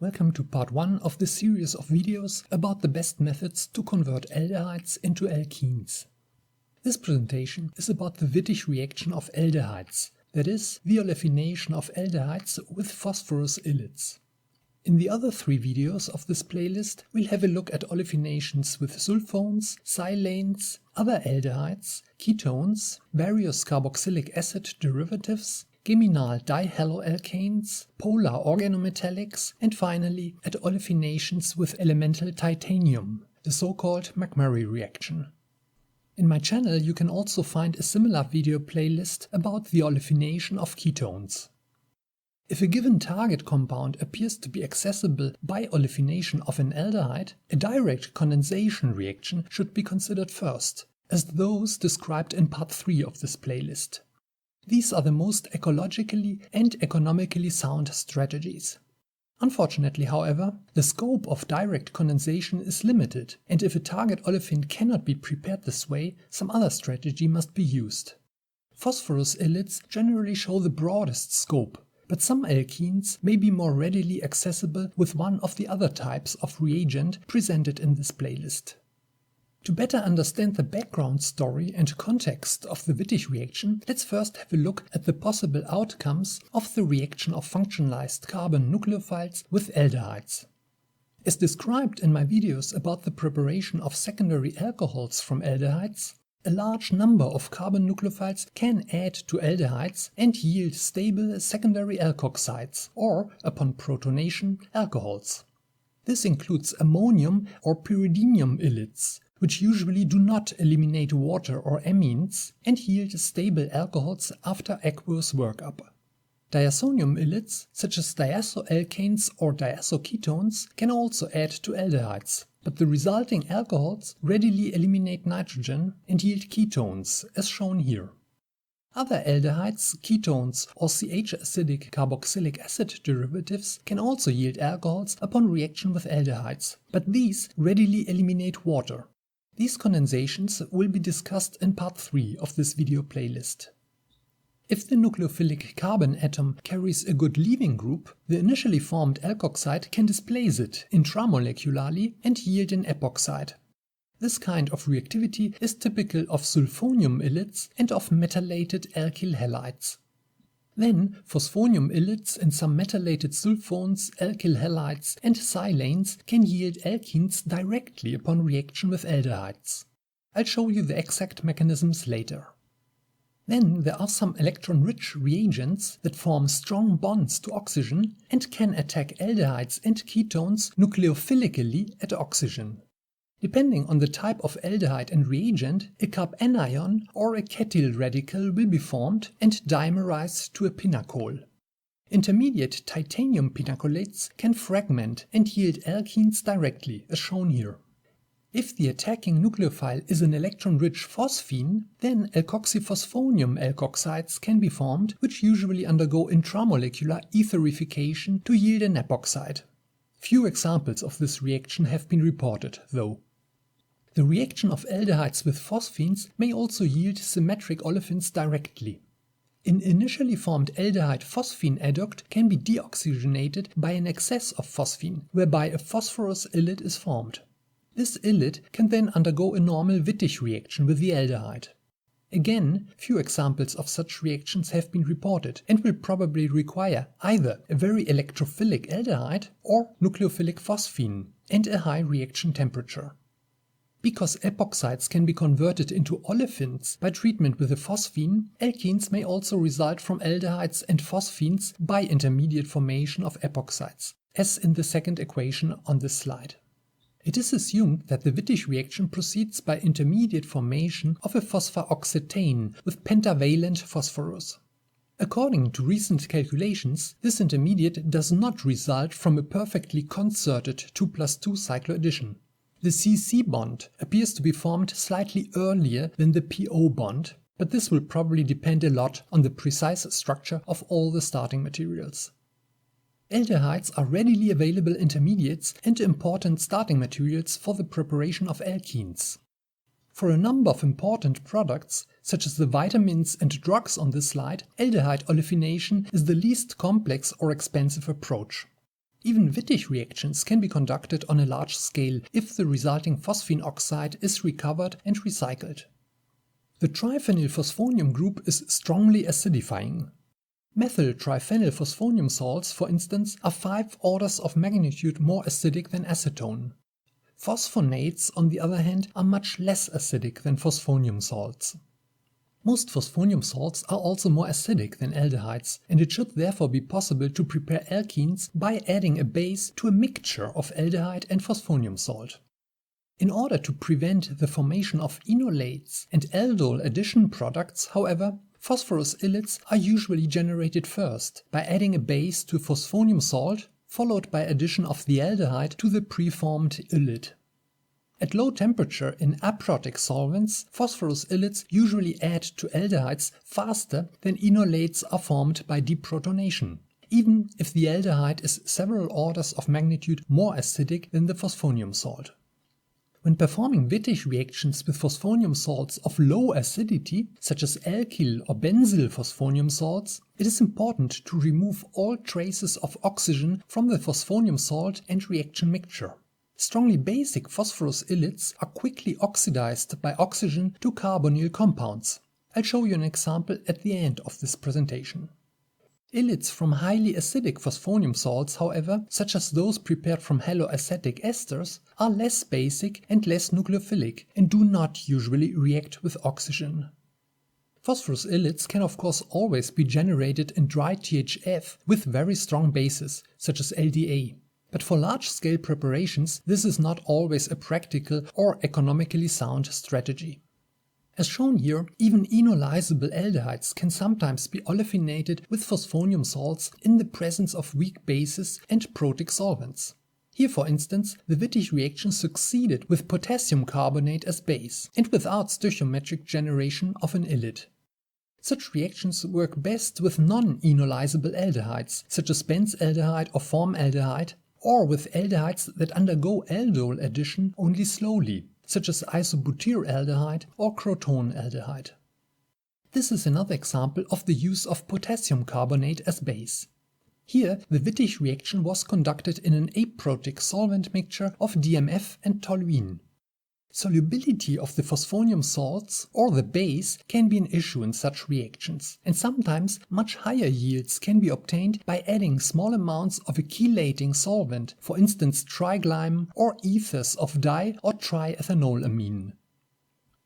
Welcome to part 1 of the series of videos about the best methods to convert aldehydes into alkenes. This presentation is about the Wittig reaction of aldehydes, that is, the olefination of aldehydes with phosphorus ylides. In the other 3 videos of this playlist, we'll have a look at olefinations with sulfones, silanes, other aldehydes, ketones, various carboxylic acid derivatives, geminal dihaloalkanes, polar organometallics, and finally at olefinations with elemental titanium, the so-called McMurray reaction. In my channel you can also find a similar video playlist about the olefination of ketones. If a given target compound appears to be accessible by olefination of an aldehyde, a direct condensation reaction should be considered first, as those described in part 3 of this playlist. These are the most ecologically and economically sound strategies. Unfortunately, however, the scope of direct condensation is limited, and if a target olefin cannot be prepared this way, some other strategy must be used. Phosphorus ylides generally show the broadest scope, but some alkenes may be more readily accessible with one of the other types of reagent presented in this playlist. To better understand the background story and context of the Wittig reaction, let's first have a look at the possible outcomes of the reaction of functionalized carbon nucleophiles with aldehydes. As described in my videos about the preparation of secondary alcohols from aldehydes, a large number of carbon nucleophiles can add to aldehydes and yield stable secondary alkoxides, or, upon protonation, alcohols. This includes ammonium or pyridinium ylides, which usually do not eliminate water or amines and yield stable alcohols after aqueous workup. Diazonium ylides, such as diazoalkanes or diazoketones, can also add to aldehydes, but the resulting alcohols readily eliminate nitrogen and yield ketones, as shown here. Other aldehydes, ketones, or CH-acidic carboxylic acid derivatives can also yield alcohols upon reaction with aldehydes, but these readily eliminate water. These condensations will be discussed in part 3 of this video playlist. If the nucleophilic carbon atom carries a good leaving group, the initially formed alkoxide can displace it intramolecularly and yield an epoxide. This kind of reactivity is typical of sulfonium ylides and of metallated alkyl halides. Then, phosphonium ylides and some metallated sulfones, alkyl halides and silanes can yield alkenes directly upon reaction with aldehydes. I'll show you the exact mechanisms later. Then there are some electron-rich reagents that form strong bonds to oxygen and can attack aldehydes and ketones nucleophilically at oxygen. Depending on the type of aldehyde and reagent, a carbanion or a ketyl radical will be formed and dimerize to a pinacol. Intermediate titanium pinacolates can fragment and yield alkenes directly, as shown here. If the attacking nucleophile is an electron-rich phosphine, then alkoxyphosphonium alkoxides can be formed, which usually undergo intramolecular etherification to yield an epoxide. Few examples of this reaction have been reported, though. The reaction of aldehydes with phosphines may also yield symmetric olefins directly. An initially formed aldehyde-phosphine adduct can be deoxygenated by an excess of phosphine, whereby a phosphorus ylide is formed. This ylide can then undergo a normal Wittig reaction with the aldehyde. Again, few examples of such reactions have been reported and will probably require either a very electrophilic aldehyde or nucleophilic phosphine and a high reaction temperature. Because epoxides can be converted into olefins by treatment with a phosphine, alkenes may also result from aldehydes and phosphines by intermediate formation of epoxides, as in the second equation on this slide. It is assumed that the Wittig reaction proceeds by intermediate formation of a phosphoxetane with pentavalent phosphorus. According to recent calculations, this intermediate does not result from a perfectly concerted 2+2 cycloaddition. The CC bond appears to be formed slightly earlier than the PO bond, but this will probably depend a lot on the precise structure of all the starting materials. Aldehydes are readily available intermediates and important starting materials for the preparation of alkenes. For a number of important products, such as the vitamins and drugs on this slide, aldehyde olefination is the least complex or expensive approach. Even Wittig reactions can be conducted on a large scale if the resulting phosphine oxide is recovered and recycled. The triphenylphosphonium group is strongly acidifying. Methyl triphenylphosphonium salts, for instance, are 5 orders of magnitude more acidic than acetone. Phosphonates, on the other hand, are much less acidic than phosphonium salts. Most phosphonium salts are also more acidic than aldehydes, and it should therefore be possible to prepare alkenes by adding a base to a mixture of aldehyde and phosphonium salt. In order to prevent the formation of enolates and aldol addition products, however, phosphorus ylides are usually generated first by adding a base to phosphonium salt, followed by addition of the aldehyde to the preformed ylide. At low temperature in aprotic solvents, phosphorus ylides usually add to aldehydes faster than enolates are formed by deprotonation, even if the aldehyde is several orders of magnitude more acidic than the phosphonium salt. When performing Wittig reactions with phosphonium salts of low acidity, such as alkyl or benzyl phosphonium salts, it is important to remove all traces of oxygen from the phosphonium salt and reaction mixture. Strongly basic phosphorus ylides are quickly oxidized by oxygen to carbonyl compounds. I'll show you an example at the end of this presentation. Ylides from highly acidic phosphonium salts, however, such as those prepared from haloacetic esters, are less basic and less nucleophilic and do not usually react with oxygen. Phosphorus ylides can of course always be generated in dry THF with very strong bases, such as LDA. But for large-scale preparations, this is not always a practical or economically sound strategy. As shown here, even enolizable aldehydes can sometimes be olefinated with phosphonium salts in the presence of weak bases and protic solvents. Here, for instance, the Wittig reaction succeeded with potassium carbonate as base and without stoichiometric generation of an ylide. Such reactions work best with non-enolizable aldehydes, such as benzaldehyde or formaldehyde, or with aldehydes that undergo aldol addition only slowly, such as isobutyraldehyde or crotonaldehyde. This is another example of the use of potassium carbonate as base. Here, the Wittig reaction was conducted in an aprotic solvent mixture of DMF and toluene. Solubility of the phosphonium salts or the base can be an issue in such reactions, and sometimes much higher yields can be obtained by adding small amounts of a chelating solvent, for instance triglyme or ethers of di- or triethanolamine.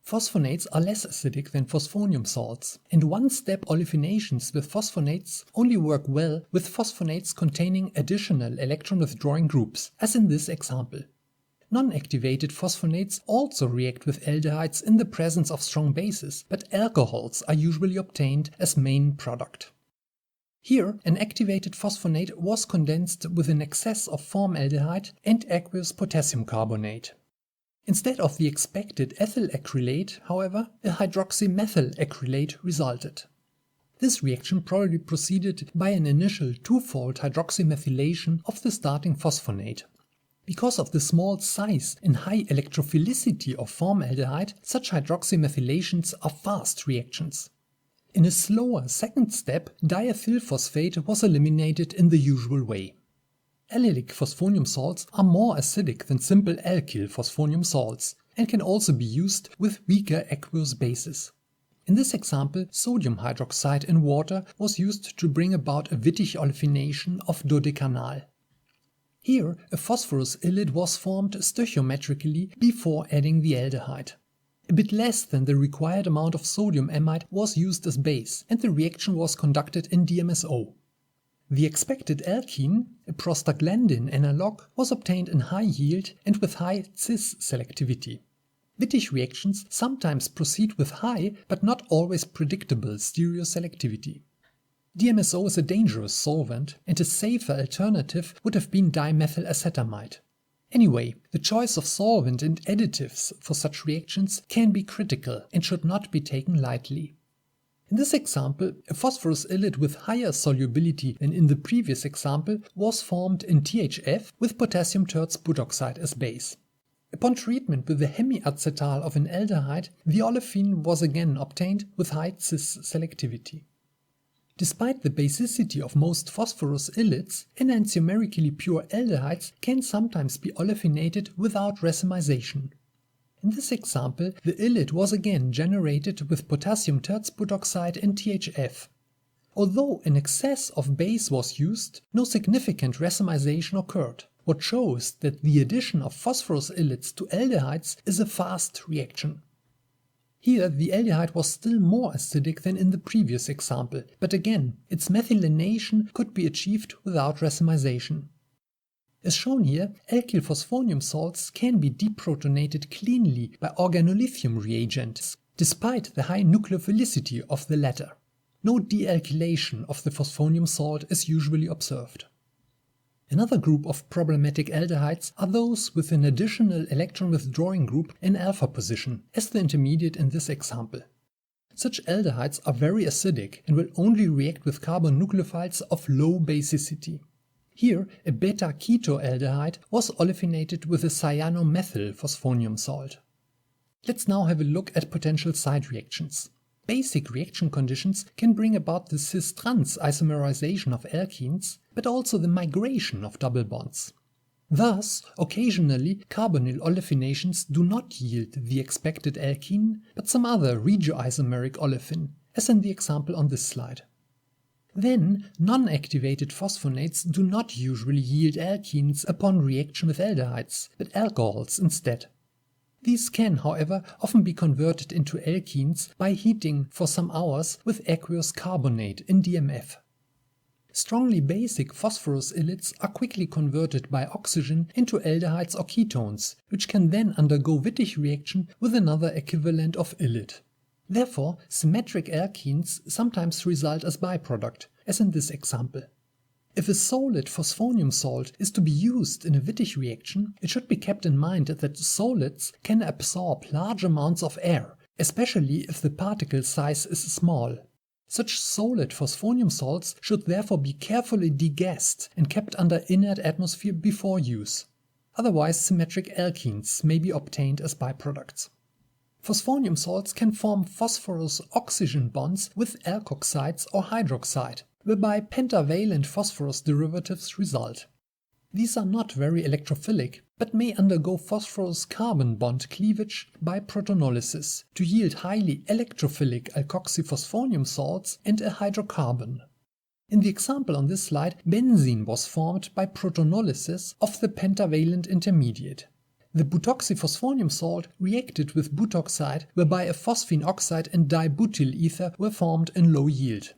Phosphonates are less acidic than phosphonium salts, and one-step olefinations with phosphonates only work well with phosphonates containing additional electron-withdrawing groups, as in this example. Non-activated phosphonates also react with aldehydes in the presence of strong bases, but alcohols are usually obtained as main product. Here, an activated phosphonate was condensed with an excess of formaldehyde and aqueous potassium carbonate. Instead of the expected ethyl acrylate, however, a hydroxymethyl acrylate resulted. This reaction probably proceeded by an initial twofold hydroxymethylation of the starting phosphonate. Because of the small size and high electrophilicity of formaldehyde, such hydroxymethylations are fast reactions. In a slower second step, diethylphosphate was eliminated in the usual way. Allylic phosphonium salts are more acidic than simple alkyl phosphonium salts and can also be used with weaker aqueous bases. In this example, sodium hydroxide in water was used to bring about a Wittig olefination of dodecanal. Here, a phosphorus ylide was formed stoichiometrically before adding the aldehyde. A bit less than the required amount of sodium amide was used as base, and the reaction was conducted in DMSO. The expected alkene, a prostaglandin analog, was obtained in high yield and with high cis selectivity. Wittig reactions sometimes proceed with high, but not always predictable stereoselectivity. DMSO is a dangerous solvent, and a safer alternative would have been dimethylacetamide. Anyway, the choice of solvent and additives for such reactions can be critical and should not be taken lightly. In this example, a phosphorus ylide with higher solubility than in the previous example was formed in THF with potassium terts butoxide as base. Upon treatment with the hemiacetal of an aldehyde, the olefin was again obtained with high cis selectivity. Despite the basicity of most phosphorus ylides, enantiomerically pure aldehydes can sometimes be olefinated without racemization. In this example, the ylide was again generated with potassium terzbutoxide and THF. Although an excess of base was used, no significant racemization occurred, what shows that the addition of phosphorus ylides to aldehydes is a fast reaction. Here the aldehyde was still more acidic than in the previous example, but again, its methylation could be achieved without racemization. As shown here, alkyl phosphonium salts can be deprotonated cleanly by organolithium reagents, despite the high nucleophilicity of the latter. No dealkylation of the phosphonium salt is usually observed. Another group of problematic aldehydes are those with an additional electron withdrawing group in alpha position, as the intermediate in this example. Such aldehydes are very acidic and will only react with carbon nucleophiles of low basicity. Here, a beta-ketoaldehyde was olefinated with a cyanomethyl phosphonium salt. Let's now have a look at potential side reactions. Basic reaction conditions can bring about the cis-trans isomerization of alkenes, but also the migration of double bonds. Thus, occasionally carbonyl olefinations do not yield the expected alkene, but some other regioisomeric olefin, as in the example on this slide. Then, non-activated phosphonates do not usually yield alkenes upon reaction with aldehydes, but alcohols instead. These can, however, often be converted into alkenes by heating for some hours with aqueous carbonate in DMF. Strongly basic phosphorus ylides are quickly converted by oxygen into aldehydes or ketones, which can then undergo Wittig reaction with another equivalent of ylide. Therefore, symmetric alkenes sometimes result as byproduct, as in this example. If a solid phosphonium salt is to be used in a Wittig reaction, it should be kept in mind that solids can absorb large amounts of air, especially if the particle size is small. Such solid phosphonium salts should therefore be carefully degassed and kept under inert atmosphere before use. Otherwise, symmetric alkenes may be obtained as byproducts. Phosphonium salts can form phosphorus-oxygen bonds with alkoxides or hydroxide, whereby pentavalent phosphorus derivatives result. These are not very electrophilic, but may undergo phosphorus-carbon bond cleavage by protonolysis to yield highly electrophilic alkoxyphosphonium salts and a hydrocarbon. In the example on this slide, benzene was formed by protonolysis of the pentavalent intermediate. The butoxyphosphonium salt reacted with butoxide, whereby a phosphine oxide and dibutyl ether were formed in low yield.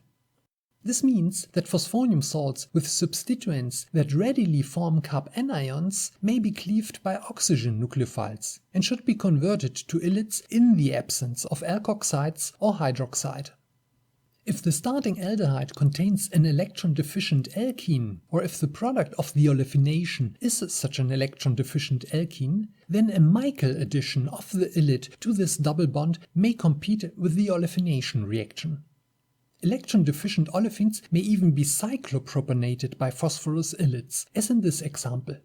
This means that phosphonium salts with substituents that readily form carbanions may be cleaved by oxygen nucleophiles and should be converted to ylides in the absence of alkoxides or hydroxide. If the starting aldehyde contains an electron-deficient alkene, or if the product of the olefination is such an electron-deficient alkene, then a Michael addition of the ylide to this double bond may compete with the olefination reaction. Electron-deficient olefins may even be cyclopropanated by phosphorus ylides, as in this example.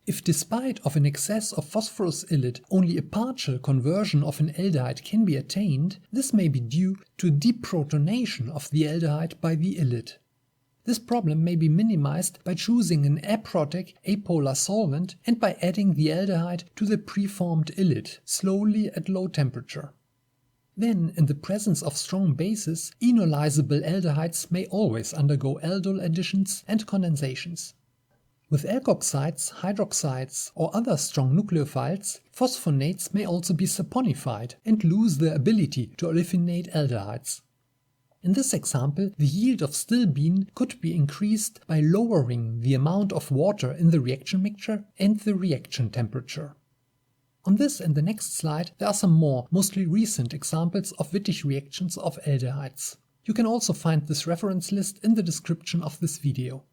If despite of an excess of phosphorus ylide only a partial conversion of an aldehyde can be attained, this may be due to deprotonation of the aldehyde by the ylide. This problem may be minimized by choosing an aprotic apolar solvent and by adding the aldehyde to the preformed ylide slowly at low temperature. Then, in the presence of strong bases, enolizable aldehydes may always undergo aldol additions and condensations. With alkoxides, hydroxides, or other strong nucleophiles, phosphonates may also be saponified and lose their ability to olefinate aldehydes. In this example, the yield of stilbene could be increased by lowering the amount of water in the reaction mixture and the reaction temperature. On this and the next slide, there are some more, mostly recent examples of Wittig reactions of aldehydes. You can also find this reference list in the description of this video.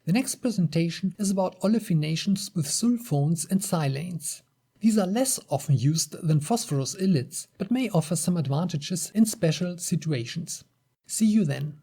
The next presentation is about olefinations with sulfones and silanes. These are less often used than phosphorus ylides, but may offer some advantages in special situations. See you then.